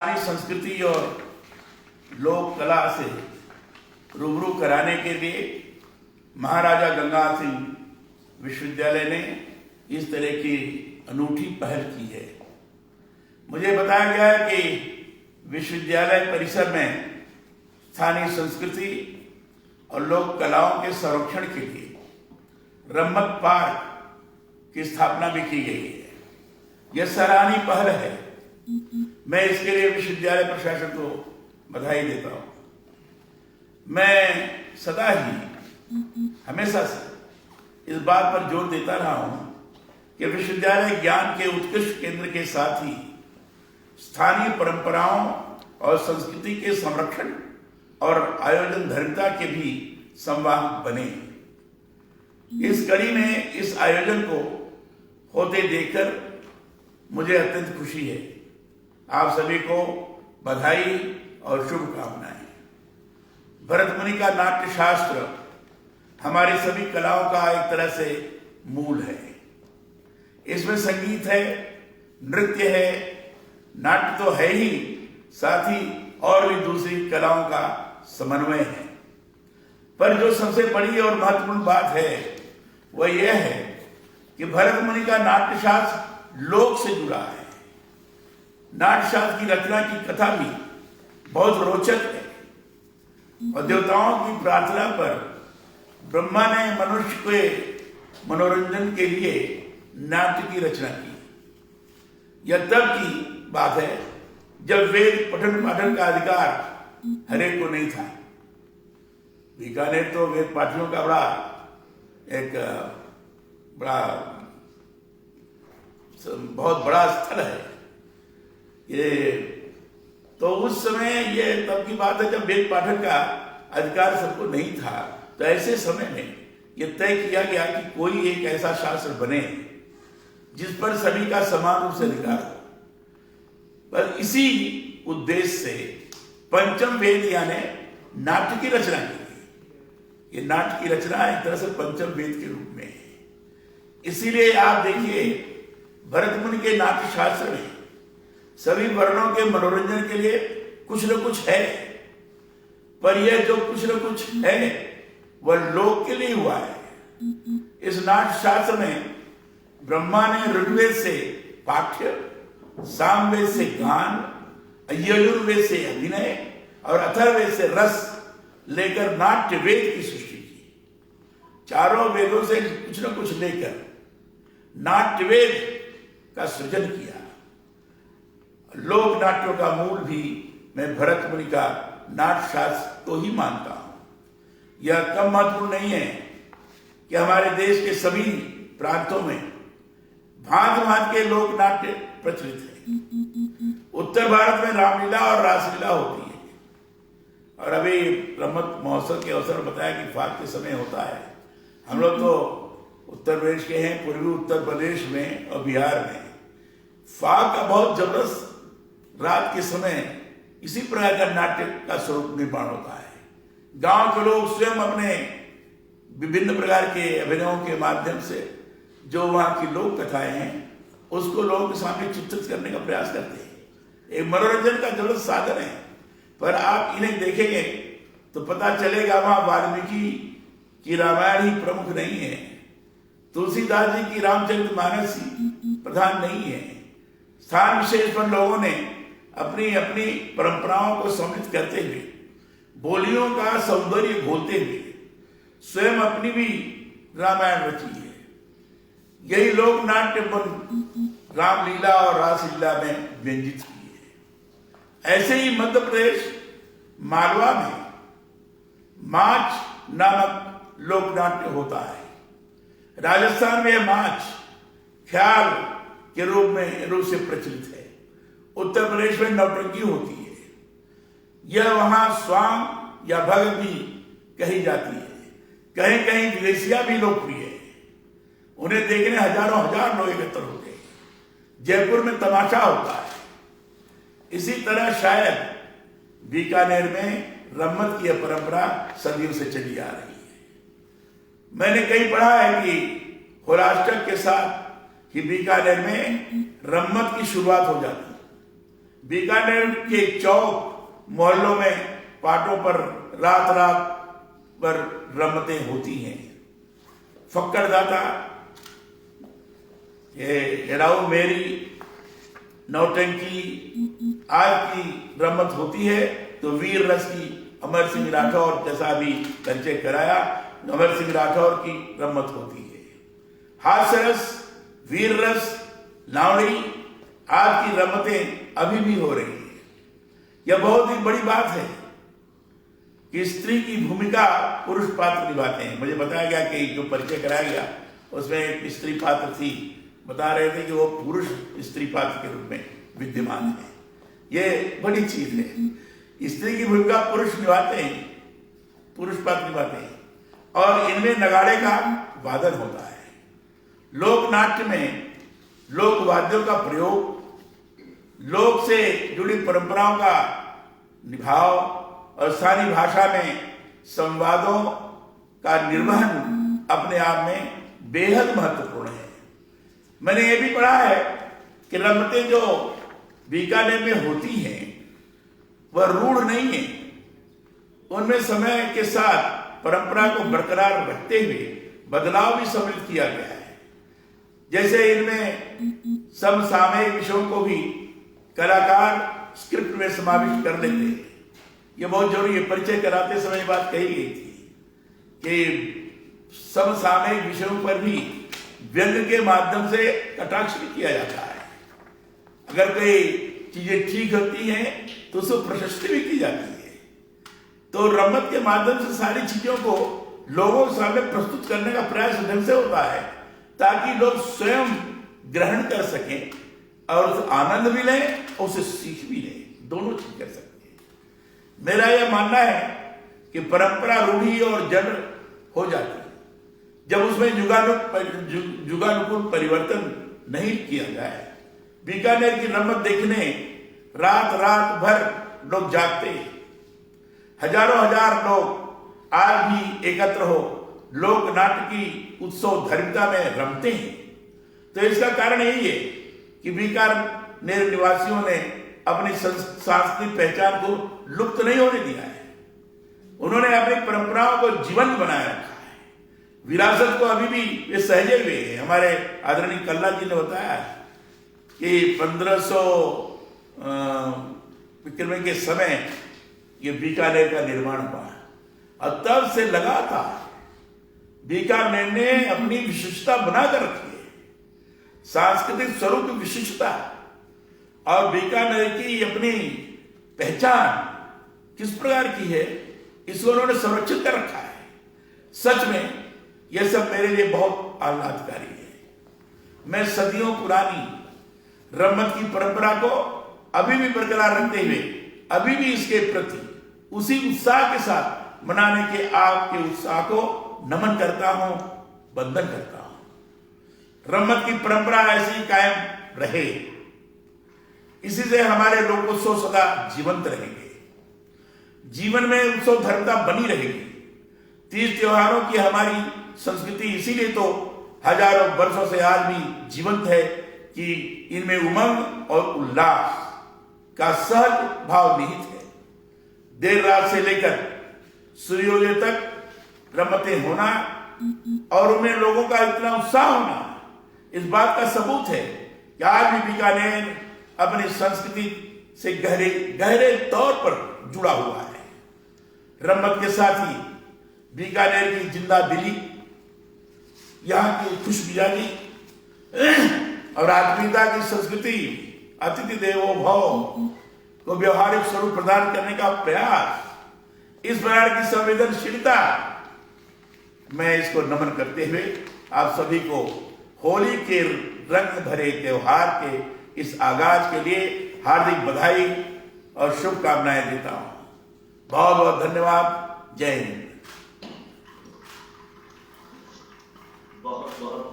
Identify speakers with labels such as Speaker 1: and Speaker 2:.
Speaker 1: हमारी संस्कृति और लोक कला से रूबरू कराने के लिए महाराजा गंगाधर सिंह विश्वविद्यालय ने इस तरह की अनूठी पहल की है। मुझे बताया गया है कि विश्वविद्यालय परिसर में स्थानीय संस्कृति और लोक कलाओं के संरक्षण के लिए रम्मत पार्क की स्थापना भी की गई है। यह सराहनीय पहल है। मैं इसके लिए विश्वविद्यालय प्रशासन को बधाई देता हूँ। मैं सदा ही हमेशा से इस बात पर जोर देता रहा हूँ कि विश्वविद्यालय ज्ञान के उत्कृष्ट केंद्र के साथ ही स्थानीय परंपराओं और संस्कृति के संरक्षण और आयोजन धर्मिता के भी संवाहक बने। इस कड़ी में इस आयोजन को होते देखकर मुझे अत्यंत खुशी है। आप सभी को बधाई और शुभकामनाएं। भरत मुनि का नाट्य शास्त्र हमारी सभी कलाओं का एक तरह से मूल है। इसमें संगीत है, नृत्य है, नाट्य तो है ही, साथ ही और भी दूसरी कलाओं का समन्वय है। पर जो सबसे बड़ी और महत्वपूर्ण बात है वह यह है कि भरत मुनि का नाट्य शास्त्र लोक से जुड़ा है। नाट्यशास्त्र की रचना की कथा भी बहुत रोचक है और देवताओं की प्रार्थना पर ब्रह्मा ने मनुष्य के मनोरंजन के लिए नाट्य की रचना की। यह तब की बात है जब वेद पठन पाठन का अधिकार हरेक को नहीं था। बीकानेर तो वेद पाठियों का बहुत बड़ा स्थल है। ये तो उस समय ये तब की बात है जब वेद पाठन का अधिकार सबको नहीं था। तो ऐसे समय में यह तय किया गया कि कोई एक ऐसा शास्त्र बने जिस पर सभी का समान रूप से अधिकार हो। पर इसी उद्देश्य से पंचम वेद यानी नाट्य की रचना की। ये नाट्य की रचना एक तरह से पंचम वेद के रूप में है। इसीलिए आप देखिए भरत मुनि के नाट्य शास्त्र में सभी वर्णों के मनोरंजन के लिए कुछ न कुछ है। पर यह जो कुछ न कुछ है वह लोक के लिए हुआ है। इस नाट्य शास्त्र में ब्रह्मा ने ऋग्वेद से पाठ्य, सामवेद से गान, यजुर्वेद से अभिनय और अथर्ववेद से रस लेकर नाट्य वेद की सृष्टि की। चारों वेदों से कुछ न कुछ लेकर नाट्य वेद का सृजन किया। लोक नाट्यों का मूल भी मैं भरत मुनि का नाट्य शास्त्र को ही मानता हूं। यह कम महत्वपूर्ण नहीं है कि हमारे देश के सभी प्रांतों में भांत भांत के लोक नाट्य प्रचलित है। उत्तर भारत में रामलीला और रासलीला होती है और अभी रम्मत महोत्सव के अवसर पर बताया कि फाग के समय होता है। हम लोग तो उत्तर प्रदेश के हैं, पूर्वी उत्तर प्रदेश में और बिहार में फाग का बहुत जबरदस्त रात के समय इसी प्रकार का नाट्य का स्वरूप निर्माण होता है। गांव के लोग स्वयं अपने विभिन्न प्रकार के अभिनयों के माध्यम से जो वहां की लोक कथाएं हैं उसको लोगों के सामने चित्रित करने का प्रयास करते हैं। एक मनोरंजन का जबरदस्त साधन है। पर आप इन्हें देखेंगे तो पता चलेगा वहां वाल्मीकि की रामायण ही प्रमुख नहीं है, तुलसीदास जी की रामचरितमानस ही प्रधान नहीं है। स्थान विशेष पर लोगों ने अपनी अपनी परंपराओं को समृद्ध करते हुए, बोलियों का सौंदर्य घोलते हुए स्वयं अपनी भी रामायण रची है। यही लोक नाट्य रामलीला और रासलीला में व्यंजित हुई है। ऐसे ही मध्य प्रदेश मालवा में माच नामक लोक नाट्य होता है। राजस्थान में माच ख्याल के रूप से प्रचलित है। उत्तर प्रदेश में नौटंकी होती है। यह वहां स्वांग या भग भी कही जाती है। कहीं कहीं विदेशिया भी लोकप्रिय है। उन्हें देखने हजारों हजार लोग एकत्र होते हैं। जयपुर में तमाशा होता है। इसी तरह शायद बीकानेर में रम्मत की परंपरा सदियों से चली आ रही है। मैंने कहीं पढ़ा है कि होलाष्टक के साथ कि बीकानेर में रम्मत की शुरुआत हो जाती। बीकानेर के चौक मोहल्लों में पाटों पर रात रात पर रमतें होती हैं। फक्कड़ दाता ये हेराऊ मेरी नौटंकी आज की रमत होती है तो वीर रस की अमर सिंह राठौर जैसा भी परिचय कराया, अमर सिंह राठौर की रमत होती है। हास्य रस, वीर रस, लावणी आज की रमतें अभी भी हो रही है। यह बहुत ही बड़ी बात है कि स्त्री की भूमिका पुरुष पात्र निभाते हैं। मुझे बताया गया कि जो परिचय कराया गया उसमें एक स्त्री पात्र थी, बता रहे थे कि वो पुरुष स्त्री पात्र के रूप में विद्यमान है। ये बड़ी चीज है। स्त्री की भूमिका पुरुष निभाते हैं, पुरुष पात्र निभाते हैं और इनमें नगाड़े का वादन होता है। लोक नाट्य में लोक वाद्यों का प्रयोग, लोक से जुड़ी परंपराओं का निभाव और स्थानीय भाषा में संवादों का निर्वहन अपने आप में बेहद महत्वपूर्ण है। मैंने ये भी पढ़ा है कि रमतें जो बीकानेर में होती हैं वह रूढ़ नहीं है। उनमें समय के साथ परंपरा को बरकरार रखते हुए बदलाव भी सम्मिलित किया गया है। जैसे इनमें समसामयिक विषयों को भी कलाकार स्क्रिप्ट में समाविष्ट कर लेते हैं। ये बहुत जरूरी है। परिचय कराते समय बात कही गई थी कि समसामयिक विषयों पर भी व्यंग के माध्यम से कटाक्ष भी किया जाता है। अगर कोई चीजें ठीक होती हैं तो उसको प्रशस्ति भी की जाती है। तो रमत के माध्यम से सारी चीजों को लोगों के सामने प्रस्तुत करने का प्रयास ढंग से होता है ताकि लोग स्वयं ग्रहण कर सकें और उसे आनंद भी लें और उसे सीख भी लें, दोनों चीज कर सकते हैं। मेरा यह मानना है कि परंपरा रूढ़ी और जड़ हो जाती है जब उसमें युगानुकूल परिवर्तन नहीं किया जाए। बीकानेर की रमत देखने रात रात भर लोग जागते हैं। हजारों हजार लोग आज भी एकत्र हो लोक नाट्य की उत्सव धर्मिता में रमते हैं। तो इसका कारण यही है कि बीकानेर निवासियों ने अपनी सांस्कृतिक पहचान को लुप्त नहीं होने दिया है। उन्होंने अपनी परंपराओं को जीवंत बनाए रखा है। विरासत को अभी भी वे सहेजे हुए हैं। हमारे आदरणीय कल्ला जी ने बताया कि 1500 विक्रम के समय ये बीकानेर का निर्माण हुआ और तब से लगातार बीकानेर ने अपनी विशिष्टता बनाकर रखी है। सांस्कृतिक स्वरूप की विशिष्टता और बीकानेर की अपनी पहचान किस प्रकार की है इसको उन्होंने संरक्षित कर रखा है। सच में यह सब मेरे लिए बहुत आह्लादकारी है। मैं सदियों पुरानी रमत की परंपरा को अभी भी बरकरार रखते हुए अभी भी इसके प्रति उसी उत्साह के साथ मनाने के आपके उत्साह को नमन करता हूं, वंदन करता हूं। रमत की परंपरा ऐसी कायम रहे, इसी से हमारे लोकोत्सव सदा जीवंत रहेंगे। जीवन में उत्सव धर्मता बनी रहेगी। तीज त्योहारों की हमारी संस्कृति इसीलिए तो हजारों वर्षों से आज भी जीवंत है कि इनमें उमंग और उल्लास का सहज भाव निहित है। देर रात से लेकर सूर्योदय तक रमतें होना और उनमें लोगों का इतना उत्साह होना इस बात का सबूत है कि आज भी बीकानेर अपनी संस्कृति से गहरे गहरे तौर पर जुड़ा हुआ है। रमत के साथ ही बीकानेर की जिंदा दिली, यहाँ की खुशमिजाजी और आत्मीयता की संस्कृति, अतिथि देवो भव को व्यवहारिक स्वरूप प्रदान करने का प्रयास, इस प्रकार की संवेदनशीलता, मैं इसको नमन करते हुए आप सभी को होली के रंग भरे त्योहार के इस आगाज के लिए हार्दिक बधाई और शुभकामनाएं देता हूं। बहुत बहुत धन्यवाद। जय हिंद।
Speaker 2: बहुत बहुत